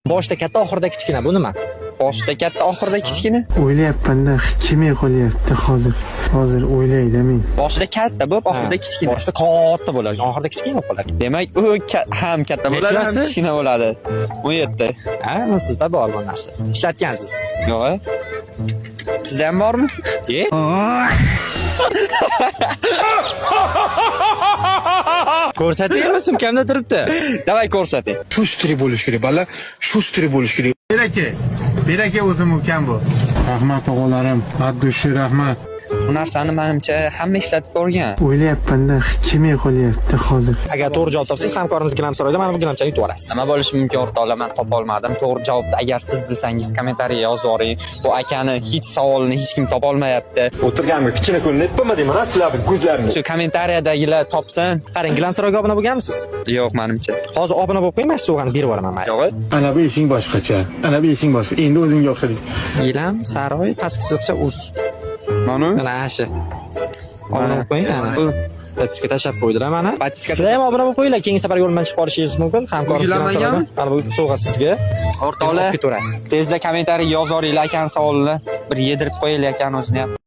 Boshda katta, oxirida kichkina. Bu nima? Boshda katta, oxirida kichkina. O'ylayapman-da, kelmay qolyapti hozir. Hozir o'ylaydi men. Boshida katta bo'lib, oxirida kichkina. Boshda katta bo'ladi, oxirida kichkina bo'lib qoladi. Demak, u ham katta bo'ladi, ham Nechasiz? kichkina bo'ladi. 17. Ha, mana sizda bor bu narsa. Ishlatgansiz. Yo'q. Sizda ham bormi? Ko'rsating, sumkamda turibdi. Davay ko'rsating. Shustri bo'lish kerak, bala. Shustri bo'lish kerak. Beraka o'zim ukam bu. Rahmat o'g'illarim, addushi rahmat. Bu narsani menimcha hamma ishlatib ko'rgan. O'ylayapman-da, kelmay qolyapti hozir. Agar to'g'ri javob topsangiz, hamkorimiz gilam so'raydi, mana bu gilamchani yutib olasiz. Nima bo'lishi mumkin o'rtoqlar, men topa olmadim. To'g'ri javobni agar siz bilsangiz kommentariy yozib yuboring. Bu akani hech savolini hech kim topa olmayapti. O'tirganmi, kichkina ko'rinib nima deyman, sizlarning ko'zlaringiz. Shu kommentariyadagilar topsin. Qarang, gilam so'royga obuna bo'lganmisiz? Yo'q, menimcha. Hozir obuna bo'lib qo'ying, mana shu sovg'ani berib yuboraman mayli. Yo'q. Ana bu ishing boshqacha. Ana bu ishing boshqa. Endi o'zingga o'xshading. Gilam, saroy, pastki chiziqcha uz. Mana Mana ashi. Obuna bo'lib qo'ying, mana. Podpiska tashlab qo'ydilar mana. Sizlar ham obuna bo'lib qo'yinglar, keyingi safar yo'ldan chiqib olishingiz mumkin. Hamkorimiz gilam so'raydi. Mana bu sovg'a sizga. o'rtoqlar, tezda kommentariy yozib yuboringlar akan savolini. Bir yedirib qo'yinglar akan o'zini ham.